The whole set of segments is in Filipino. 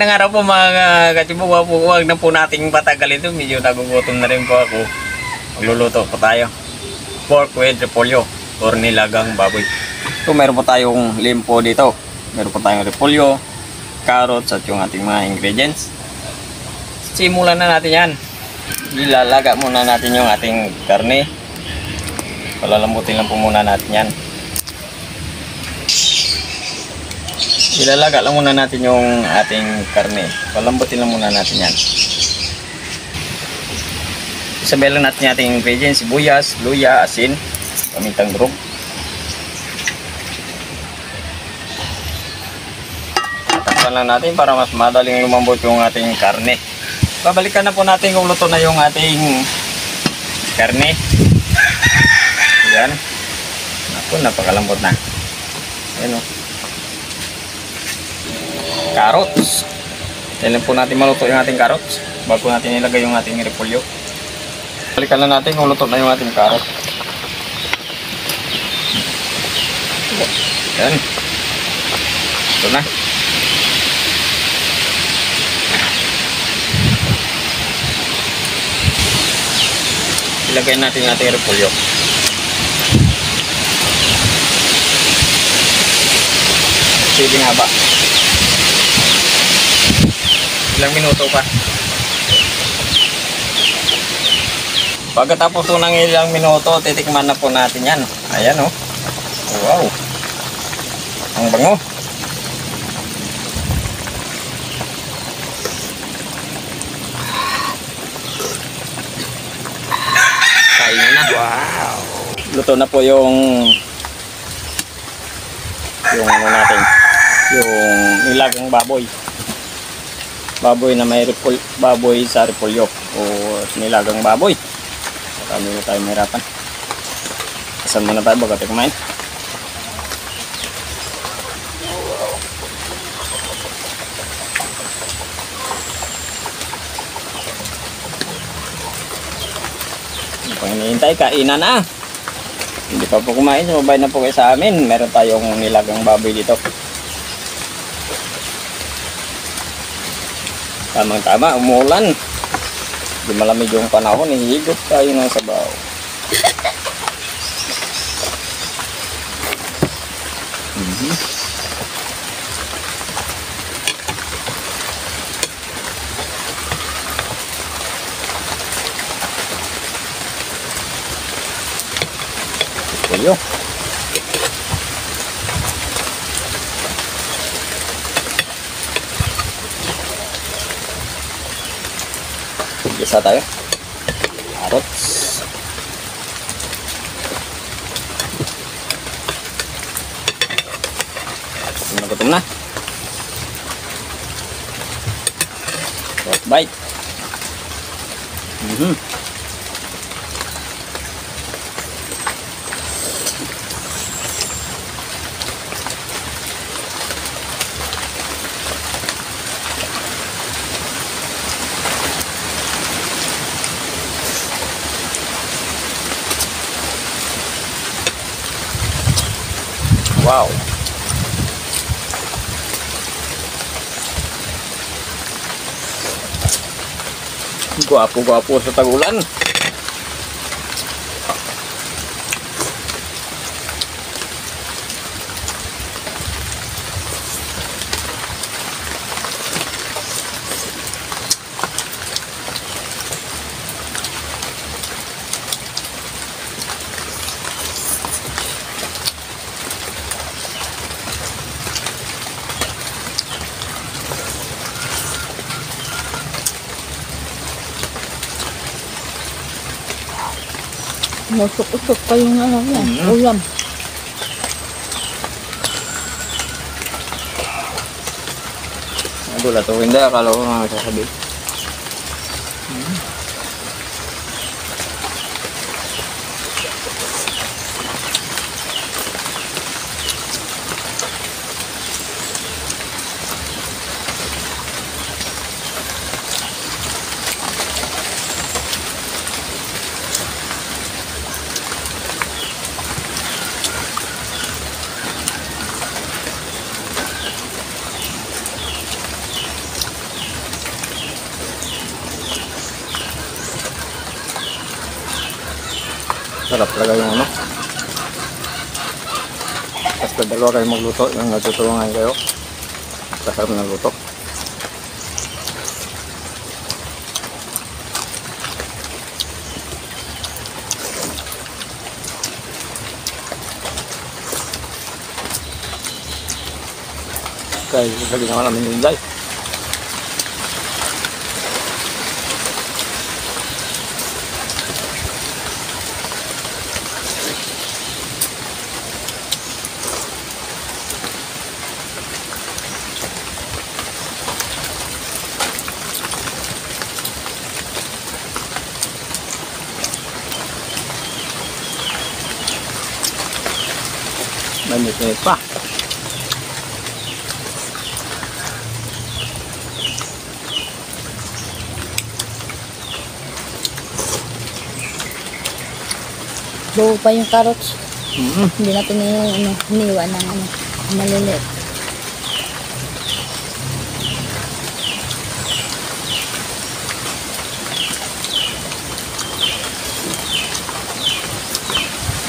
Magandang araw po mga katibo. Huwag na po nating patagal ito. Medyo nagugutom na rin po ako. Magluluto po tayo. Pork with repolyo or nilagang baboy. So meron po tayong limpo dito. Meron po tayong repolyo, carrots at yung ating mga ingredients. Simulan na natin yan. Ilalaga muna natin yung ating karne. Palalambutin lang po muna natin yan. Ilalaga lang muna natin yung ating karne. Palambutin lang muna natin yan. Isabay lang natin yung ating ingredients. Sibuyas, luya, asin, pamintang durog. Tatakpan lang natin para mas madaling lumambot yung ating karne. Babalikan na po natin kung luto na yung ating karne. Yan. Naku, napakalambot na. Ayan o. Carrots. Kailan po natin maluto yung ating carrots bago natin ilagay yung ating repolyo. Balikan lang natin kung luto na yung ating carrot. Yan. Ito na. Ilagay natin yung ating repolyo. Sige haba. Ilang minuto pa. Pagkatapos po ng ilang minuto, titikman na po natin yan. Ayan o. Wow. Ang bango. Kainin na. Wow. Luto na po yung ano natin. Yung nilagang baboy. Baboy na may baboy sa repolyo o nilagang baboy. Marami na tayo mahirapan. Asan muna tayo bago tayo kumain. Pag hinihintay, kainan na. Hindi pa po kumain, sumabay na po kayo sa amin. Meron tayong nilagang baboy dito. Tamang tama, umulan. Di malamig yung panahon, hihigop tayo ng sabaw. Repolyo. Isa tayo. Carrots. Gutom na. Pork bite. Wow. Gwapo-gwapo sa tagulan. Usok-usok pa yung ano yan, ulam. Nagulat ako, hindi. Akala ko nga sasabi. Sarap talaga yung ano. Basta dalawa kayo magluto, yung natutulungan kayo. Masarap na luto. Kaya lagi naman namin yung guys. Mainit-init pa. Buo pa yung carrots. Mm-hmm. Hindi natin iniwan ng maliliit.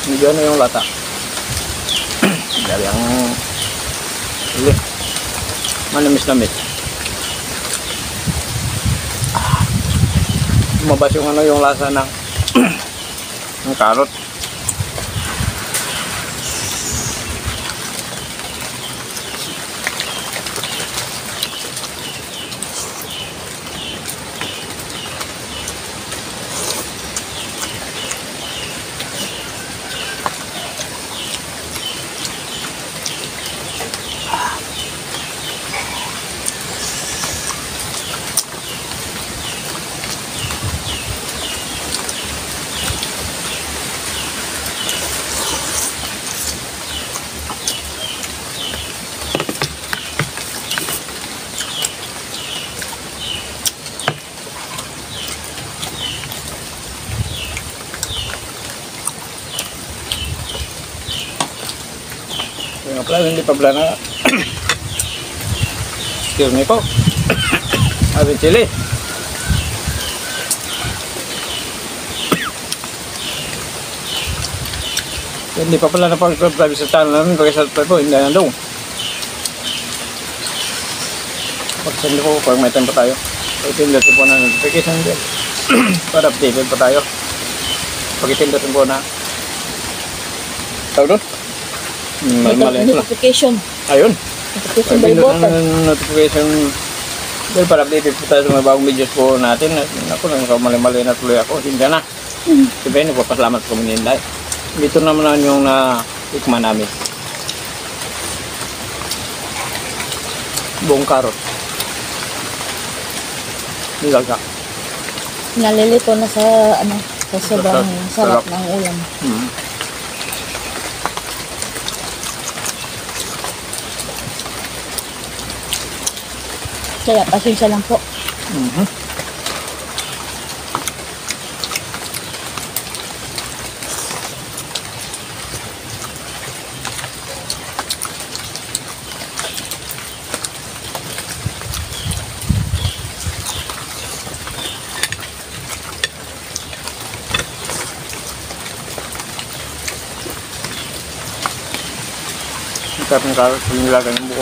Medyo ano yung lata. Dari ang huli. Manamis-namis. Lumabas yung ano yung lasa ng ng karot. Yung pala, hindi pa pala na excuse me po. Abin chili. Hindi pa pala napag-subscribe sa channel namin. Pag-subscribe po, hindi na daw. Pag-send po pag may time pa tayo. Pag-tindatin po na notification din. Para updated pa tayo. Pag-tindatin po na tawag doon? Mali ito na. Notification. Ayun. Notification bell Pag-pindot button. ng notification dahil para updated po tayo sa mga bagong videos po natin. Ako lang, mali-mali na tuloy ako. Hindi na. Sabihin, nagpapasalamat ko maninday. Dito naman yung na-ikman namin. Buong karot. Nilaga. Nalilito na sa sa sobrang sarap Sarap. ng ulam. Kaya pasensya lang po. Sarap ng karot. Nilaga ng buo.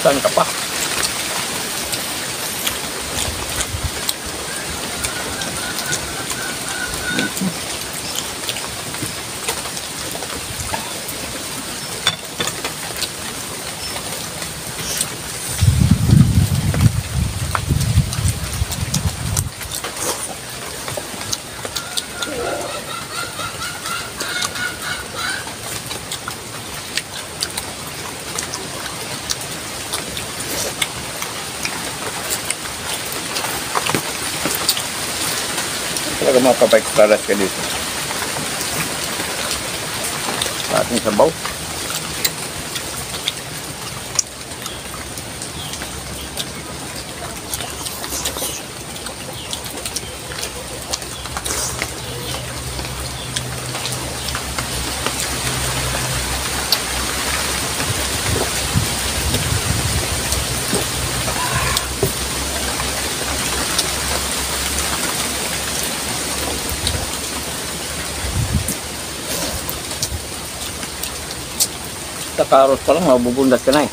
Saan ka pa? Talaga mapapag-claras ka dito. At ating sabaw. Sa carrots pa lang, mabubundas ka na eh.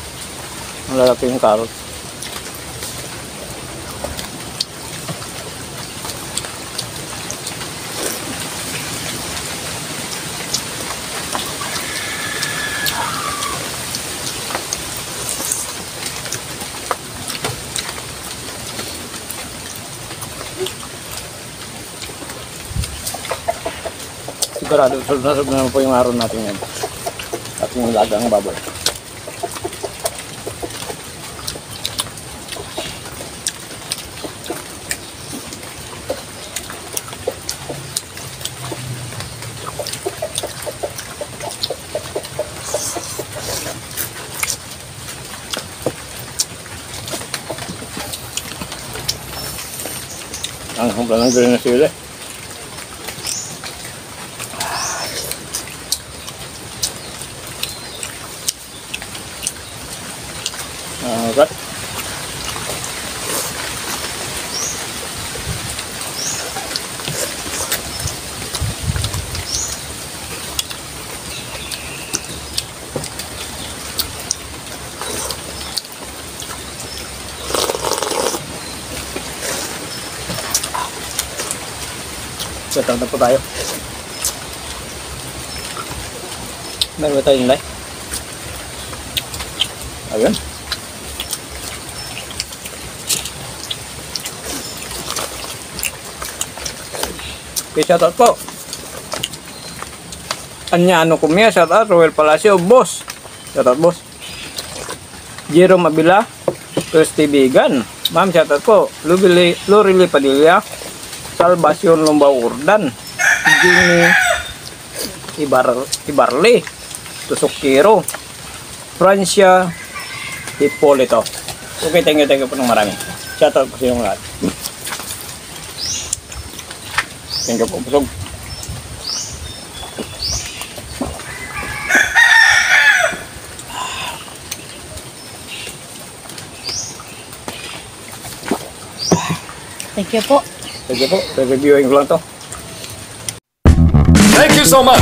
Ang lalaki yung carrots. Sigurado, sunod na po yung araw natin yan. Ating lagang baboy. Ang hanggang ng green na sila. Okay. Setang na po tayo. Meron ba tayong lay? Ayun. Okay, shoutout po. Anyano Kumya, shoutout. Roel Palacio, boss. Shoutout, boss. Jerome Abila, Christy Bigan. Ma'am, shoutout po. Lorili Padilla, Salvacion Lumbao Urdan, Jimmy Ibarli, Tusok Kiro, Francia Hipolito. Okay, thank you po ng marami. Shoutout po sa inyong lahat. Thank you po, busog. Thank you po. Thank you po. Reviewing ko lang to. Thank you so much.